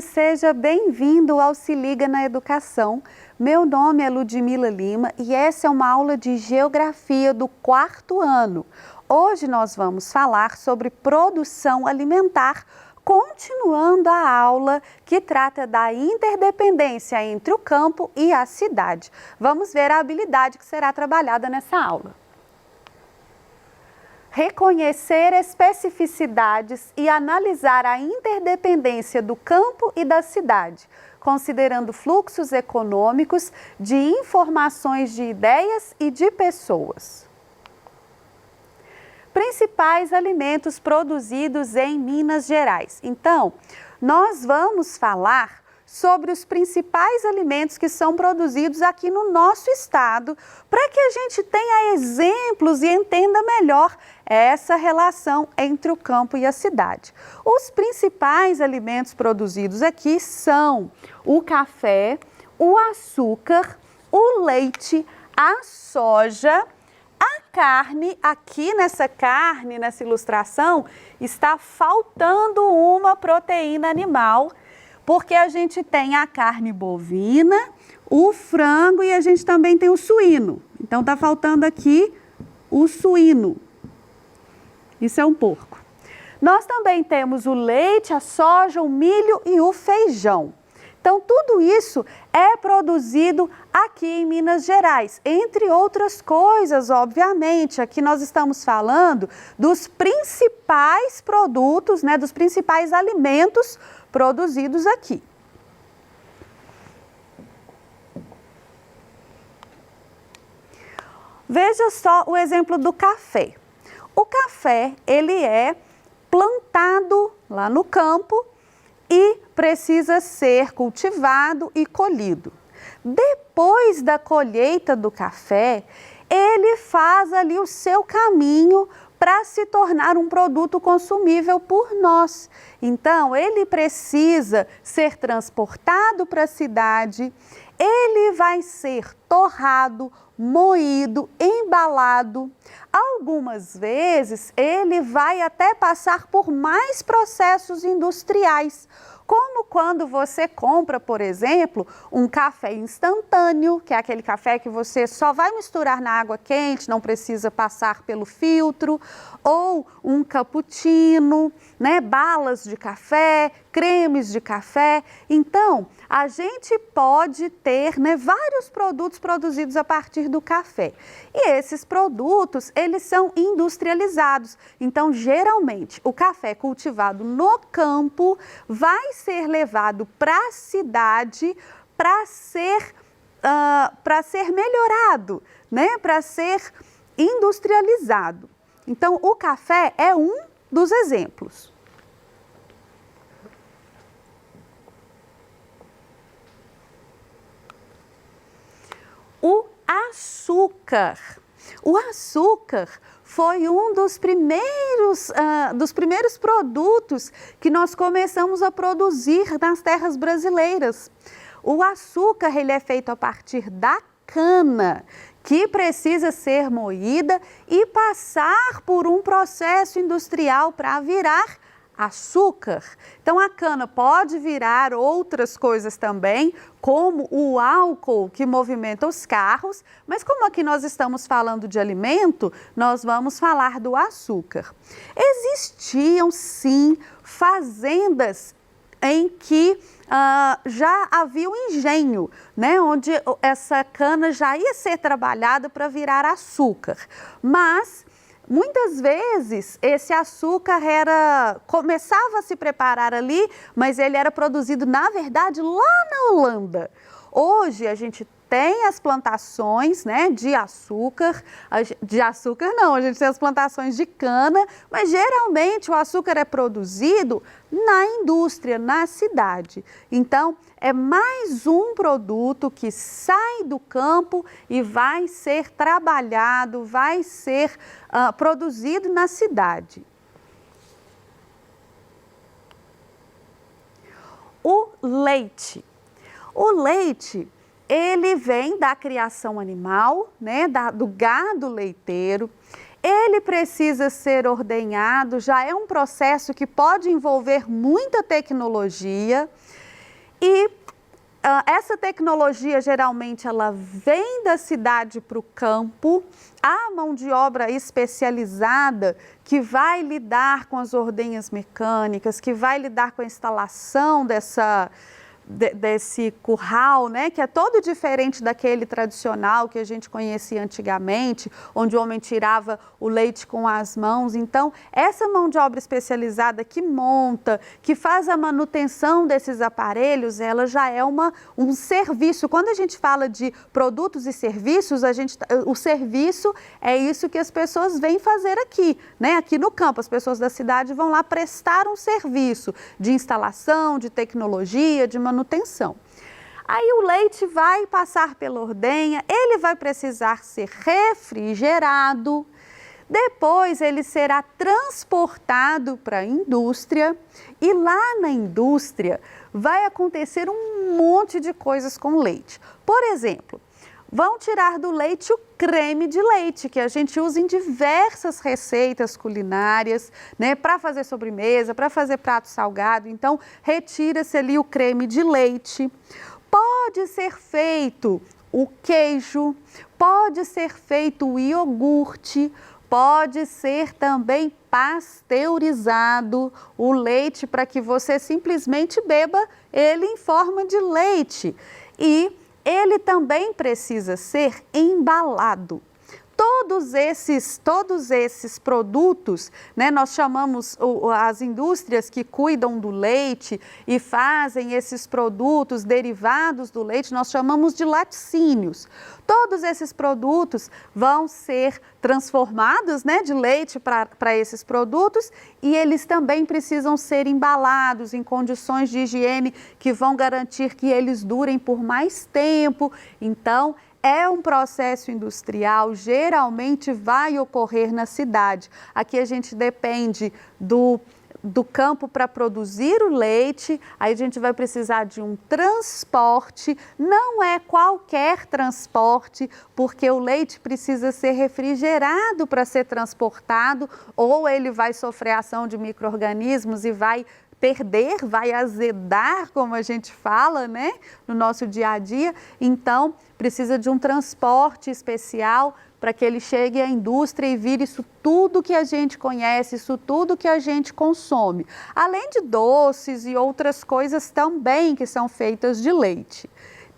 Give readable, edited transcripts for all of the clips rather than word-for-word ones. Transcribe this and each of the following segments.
aluno, seja bem-vindo ao Se Liga na Educação. Meu nome é Ludmila Lima e essa é uma aula de Geografia do 4º ano. Hoje nós vamos falar sobre produção alimentar, continuando a aula que trata da interdependência entre o campo e a cidade. Vamos ver a habilidade que será trabalhada nessa aula. Reconhecer especificidades e analisar a interdependência do campo e da cidade, considerando fluxos econômicos de informações de ideias e de pessoas. Principais alimentos produzidos em Minas Gerais. Então, nós vamos falar sobre os principais alimentos que são produzidos aqui no nosso estado, para que a gente tenha exemplos e entenda melhor essa relação entre o campo e a cidade. Os principais alimentos produzidos aqui são o café, o açúcar, o leite, a soja, a carne. Aqui nessa ilustração, está faltando uma proteína animal, porque a gente tem a carne bovina, o frango e a gente também tem o suíno. Então, está faltando aqui o suíno. Isso é um porco. Nós também temos o leite, a soja, o milho e o feijão. Então, tudo isso é produzido aqui em Minas Gerais, entre outras coisas, obviamente. Aqui nós estamos falando dos principais produtos, dos principais alimentos produzidos aqui. Veja só o exemplo do café. O café, ele é plantado lá no campo e precisa ser cultivado e colhido. Depois da colheita do café, ele faz ali o seu caminho para se tornar um produto consumível por nós. Então, ele precisa ser transportado para a cidade, ele vai ser torrado, moído, embalado. Algumas vezes, ele vai até passar por mais processos industriais, como quando você compra, por exemplo, um café instantâneo, que é aquele café que você só vai misturar na água quente, não precisa passar pelo filtro, ou um cappuccino, balas de café, cremes de café. Então, a gente pode ter vários produtos produzidos a partir do café. E esses produtos, eles são industrializados. Então, geralmente, o café cultivado no campo vai ser levado para a cidade para ser melhorado, para ser industrializado. Então, o café é um dos exemplos. O açúcar. O açúcar foi um dos primeiros produtos que nós começamos a produzir nas terras brasileiras. O açúcar, ele é feito a partir da cana, que precisa ser moída e passar por um processo industrial para virar açúcar. Então, a cana pode virar outras coisas também, como o álcool que movimenta os carros, mas como aqui nós estamos falando de alimento, nós vamos falar do açúcar. Existiam, sim, fazendas em que já havia um engenho, onde essa cana já ia ser trabalhada para virar açúcar, mas muitas vezes esse açúcar começava a se preparar ali, mas ele era produzido, na verdade, lá na Holanda. Hoje a gente tem as plantações de açúcar, a gente tem as plantações de cana, mas geralmente o açúcar é produzido na indústria, na cidade. Então, é mais um produto que sai do campo e vai ser trabalhado, vai ser produzido na cidade. O leite. O leite, ele vem da criação animal, do gado leiteiro. Ele precisa ser ordenhado, já é um processo que pode envolver muita tecnologia. E essa tecnologia, geralmente, ela vem da cidade para o campo, há mão de obra especializada que vai lidar com as ordenhas mecânicas, que vai lidar com a instalação desse curral, né, que é todo diferente daquele tradicional que a gente conhecia antigamente, onde o homem tirava o leite com as mãos. Então, essa mão de obra especializada que monta, que faz a manutenção desses aparelhos, ela já é um serviço. Quando a gente fala de produtos e serviços, o serviço é isso que as pessoas vêm fazer aqui, né? Aqui no campo, as pessoas da cidade vão lá prestar um serviço de instalação, de tecnologia, de manutenção. Aí o leite vai passar pela ordenha, ele vai precisar ser refrigerado, depois ele será transportado para a indústria e lá na indústria vai acontecer um monte de coisas com o leite. Por exemplo, vão tirar do leite o creme de leite, que a gente usa em diversas receitas culinárias, né, para fazer sobremesa, para fazer prato salgado. Então, retira-se ali o creme de leite. Pode ser feito o queijo, pode ser feito o iogurte, pode ser também pasteurizado o leite para que você simplesmente beba ele em forma de leite. E ele também precisa ser embalado. Todos esses produtos, né, nós chamamos as indústrias que cuidam do leite e fazem esses produtos derivados do leite, nós chamamos de laticínios. Todos esses produtos vão ser transformados, né, de leite para esses produtos e eles também precisam ser embalados em condições de higiene que vão garantir que eles durem por mais tempo. Então, é um processo industrial, geralmente vai ocorrer na cidade. Aqui a gente depende do campo para produzir o leite, aí a gente vai precisar de um transporte, não é qualquer transporte, porque o leite precisa ser refrigerado para ser transportado, ou ele vai sofrer ação de micro-organismos e vai perder, vai azedar, como a gente fala, né, no nosso dia a dia. Então, precisa de um transporte especial para que ele chegue à indústria e vire isso tudo que a gente conhece, isso tudo que a gente consome. Além de doces e outras coisas também que são feitas de leite.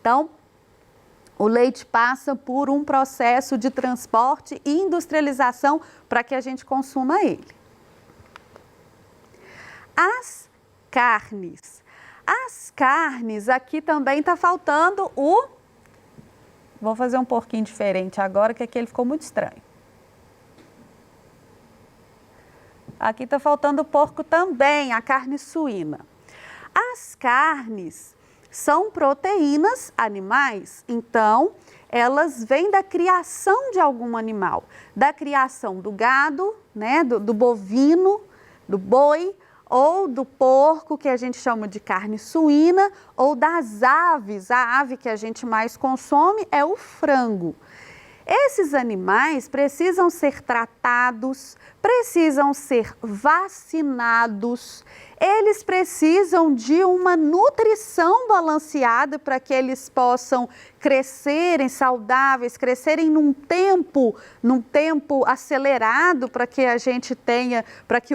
Então, o leite passa por um processo de transporte e industrialização para que a gente consuma ele. As carnes, aqui também está faltando Vou fazer um pouquinho diferente agora, que aquele ficou muito estranho. Aqui está faltando o porco também, a carne suína. As carnes são proteínas animais, então elas vêm da criação de algum animal, da criação do gado, né, do bovino, do boi, ou do porco, que a gente chama de carne suína, ou das aves. A ave que a gente mais consome é o frango. Esses animais precisam ser tratados, precisam ser vacinados, eles precisam de uma nutrição balanceada para que eles possam crescerem saudáveis, crescerem num tempo acelerado, para que a gente tenha, para que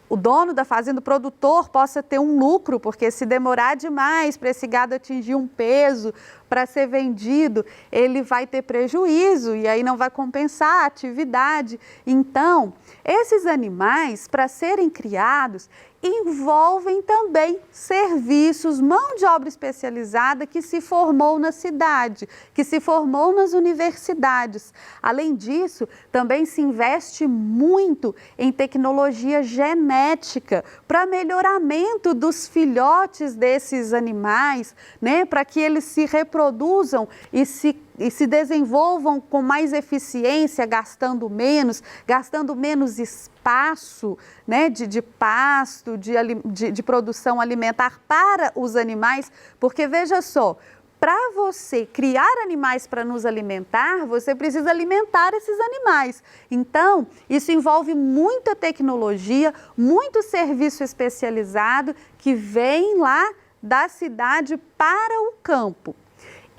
o dono da fazenda, o produtor, possa ter um lucro, porque se demorar demais para esse gado atingir um peso para ser vendido, ele vai ter prejuízo e aí não vai compensar a atividade. Então, esses animais, para serem criados, envolvem também serviços, mão de obra especializada que se formou na cidade, que se formou nas universidades. Além disso, também se investe muito em tecnologia genética para melhoramento dos filhotes desses animais, né, para que eles se reproduzam e se desenvolvam com mais eficiência, gastando menos espaço, né, de pasto, de produção alimentar para os animais, porque veja só, para você criar animais para nos alimentar, você precisa alimentar esses animais. Então, isso envolve muita tecnologia, muito serviço especializado que vem lá da cidade para o campo.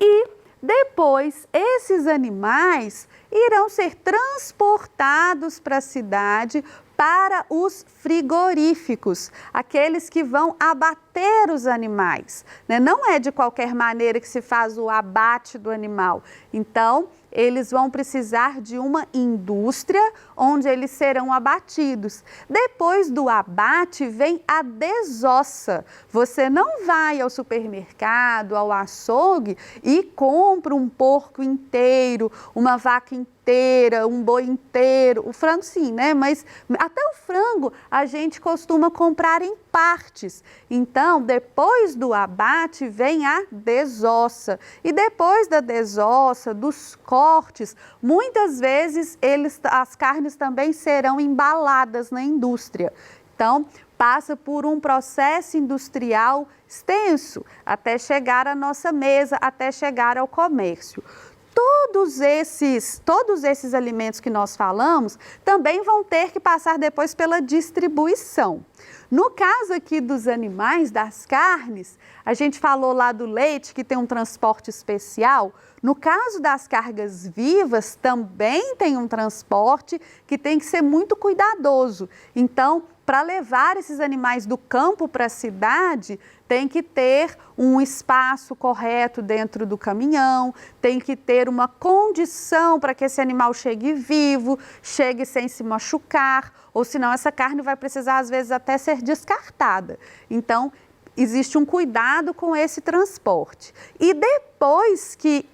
E depois, esses animais irão ser transportados para a cidade para os frigoríficos, aqueles que vão abater os animais, né? Não é de qualquer maneira que se faz o abate do animal. Então, eles vão precisar de uma indústria onde eles serão abatidos. Depois do abate vem a desossa. Você não vai ao supermercado, ao açougue e compra um porco inteiro, uma vaca inteira, um boi inteiro, o frango sim, né? Mas até o frango a gente costuma comprar em partes. Então, depois do abate vem a desossa. E depois da desossa, dos cortes, muitas vezes as carnes também serão embaladas na indústria. Então, passa por um processo industrial extenso até chegar à nossa mesa, até chegar ao comércio. Todos esses alimentos que nós falamos também vão ter que passar depois pela distribuição. No caso aqui dos animais, das carnes, a gente falou lá do leite que tem um transporte especial. No caso das cargas vivas, também tem um transporte que tem que ser muito cuidadoso. Então, para levar esses animais do campo para a cidade, tem que ter um espaço correto dentro do caminhão, tem que ter uma condição para que esse animal chegue vivo, chegue sem se machucar, ou senão essa carne vai precisar às vezes até ser descartada. Então, existe um cuidado com esse transporte. E depois que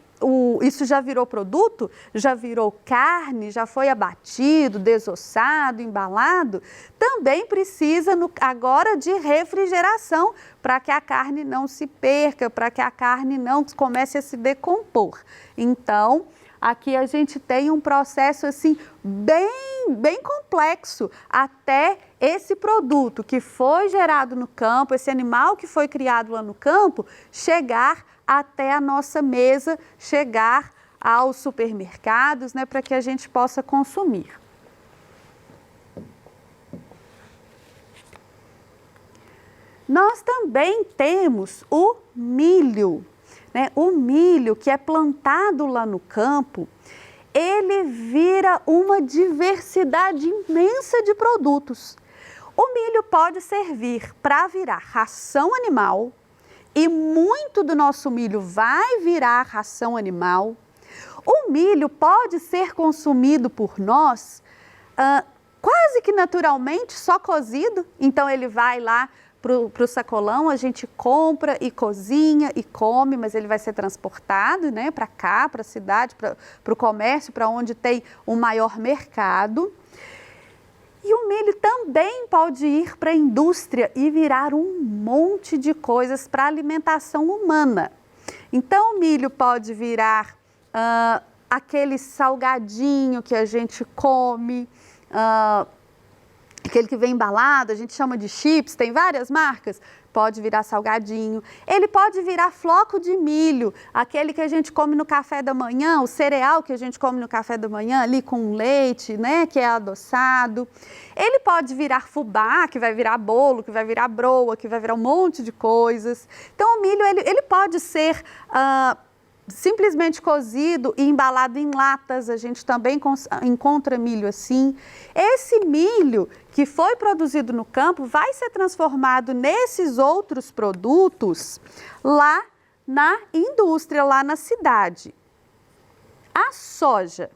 isso já virou produto, já virou carne, já foi abatido, desossado, embalado, também precisa agora de refrigeração para que a carne não se perca, para que a carne não comece a se decompor. Então, aqui a gente tem um processo assim bem complexo até esse produto que foi gerado no campo, esse animal que foi criado lá no campo, chegar até a nossa mesa, chegar aos supermercados, né, para que a gente possa consumir. Nós também temos o milho, né? O milho que é plantado lá no campo, ele vira uma diversidade imensa de produtos. O milho pode servir para virar ração animal, e muito do nosso milho vai virar ração animal. O milho pode ser consumido por nós quase que naturalmente, só cozido. Então ele vai lá para o sacolão, a gente compra e cozinha e come, mas ele vai ser transportado, né, para cá, para a cidade, para o comércio, para onde tem o maior mercado. E o milho também pode ir para a indústria e virar um monte de coisas para alimentação humana. Então, o milho pode virar aquele salgadinho que a gente come, aquele que vem embalado, a gente chama de chips, tem várias marcas, pode virar salgadinho. Ele pode virar floco de milho, aquele que a gente come no café da manhã, o cereal que a gente come no café da manhã ali com leite, né, que é adoçado. Ele pode virar fubá, que vai virar bolo, que vai virar broa, que vai virar um monte de coisas. Então o milho, ele pode ser simplesmente cozido e embalado em latas, a gente também encontra milho assim. Esse milho que foi produzido no campo vai ser transformado nesses outros produtos lá na indústria, lá na cidade. A soja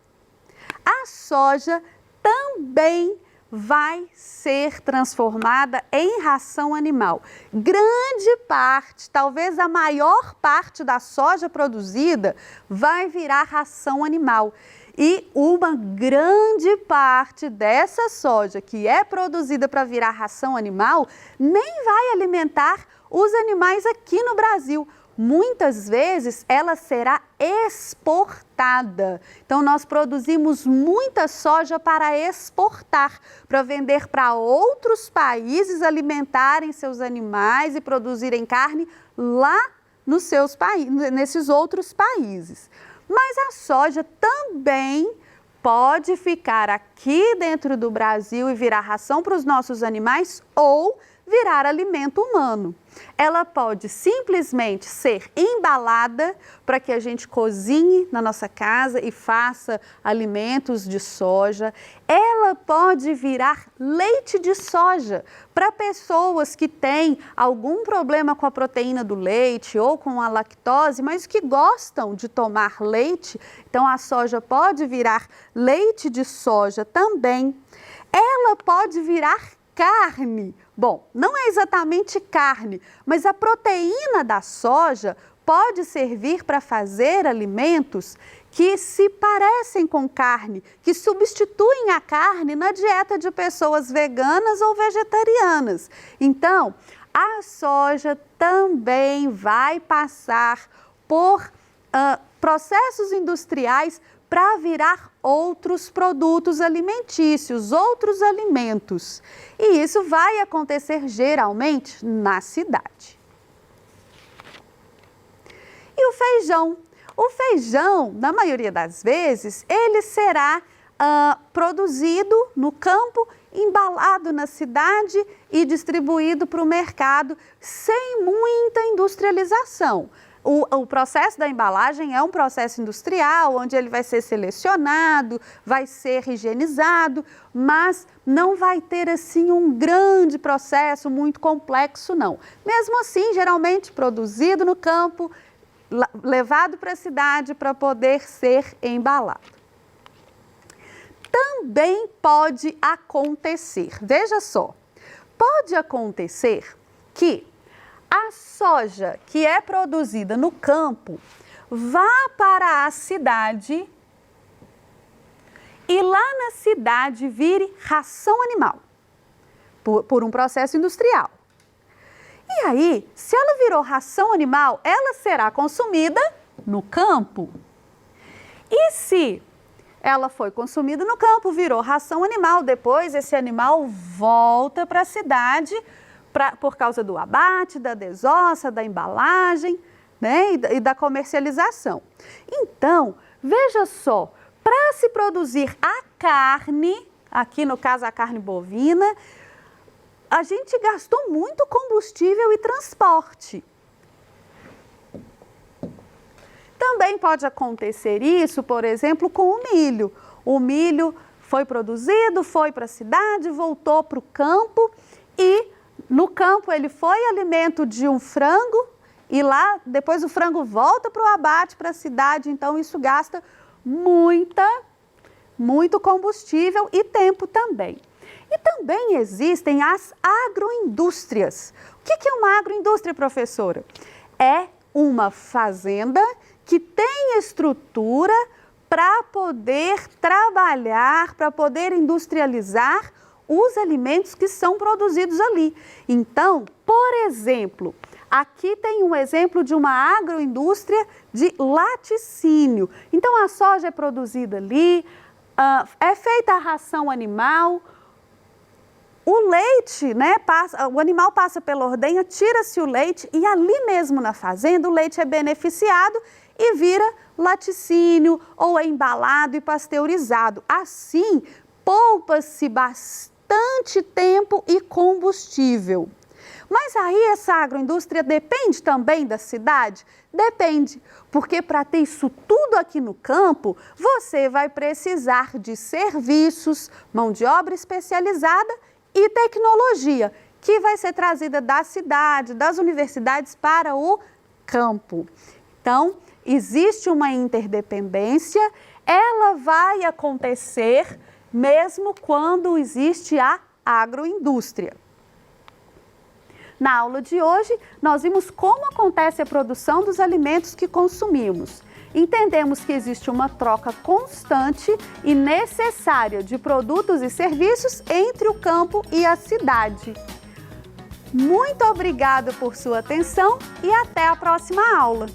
também vai ser transformada em ração animal. Grande parte, talvez a maior parte da soja produzida vai virar ração animal. E uma grande parte dessa soja que é produzida para virar ração animal nem vai alimentar os animais aqui no Brasil. Muitas vezes ela será exportada. Então nós produzimos muita soja para exportar, para vender para outros países, alimentarem seus animais e produzirem carne lá nesses outros países. Mas a soja também pode ficar aqui dentro do Brasil e virar ração para os nossos animais ou virar alimento humano. Ela pode simplesmente ser embalada para que a gente cozinhe na nossa casa e faça alimentos de soja. Ela pode virar leite de soja para pessoas que têm algum problema com a proteína do leite ou com a lactose, mas que gostam de tomar leite. Então a soja pode virar leite de soja também. Ela pode virar carne. Bom, não é exatamente carne, mas a proteína da soja pode servir para fazer alimentos que se parecem com carne, que substituem a carne na dieta de pessoas veganas ou vegetarianas. Então, a soja também vai passar por processos industriais para virar outros produtos alimentícios, outros alimentos. E isso vai acontecer geralmente na cidade. E o feijão? O feijão, na maioria das vezes, ele será produzido no campo, embalado na cidade e distribuído para o mercado sem muita industrialização. O processo da embalagem é um processo industrial, onde ele vai ser selecionado, vai ser higienizado, mas não vai ter assim um grande processo muito complexo, não. Mesmo assim, geralmente produzido no campo, levado para a cidade para poder ser embalado. Também pode acontecer, veja só, pode acontecer que a soja que é produzida no campo vá para a cidade e lá na cidade vire ração animal, por um processo industrial. E aí, se ela virou ração animal, ela será consumida no campo. E se ela foi consumida no campo, virou ração animal, depois esse animal volta para a cidade por causa do abate, da desossa, da embalagem, né, e da comercialização. Então, veja só, para se produzir a carne, aqui no caso a carne bovina, a gente gastou muito combustível e transporte. Também pode acontecer isso, por exemplo, com o milho. O milho foi produzido, foi para a cidade, voltou para o campo e no campo ele foi alimento de um frango e lá depois o frango volta para o abate, para a cidade, então isso gasta muito combustível e tempo também. E também existem as agroindústrias. O que é uma agroindústria, professora? É uma fazenda que tem estrutura para poder trabalhar, para poder industrializar os alimentos que são produzidos ali. Então, por exemplo, aqui tem um exemplo de uma agroindústria de laticínio. Então, a soja é produzida ali, é feita a ração animal, o leite, né, o animal passa pela ordenha, tira-se o leite e ali mesmo na fazenda o leite é beneficiado e vira laticínio ou é embalado e pasteurizado. Assim, poupa-se bastante tempo e combustível. Mas aí essa agroindústria depende também da cidade? Depende, porque para ter isso tudo aqui no campo, você vai precisar de serviços, mão de obra especializada e tecnologia, que vai ser trazida da cidade, das universidades para o campo. Então, existe uma interdependência, ela vai acontecer mesmo quando existe a agroindústria. Na aula de hoje, nós vimos como acontece a produção dos alimentos que consumimos. Entendemos que existe uma troca constante e necessária de produtos e serviços entre o campo e a cidade. Muito obrigada por sua atenção e até a próxima aula!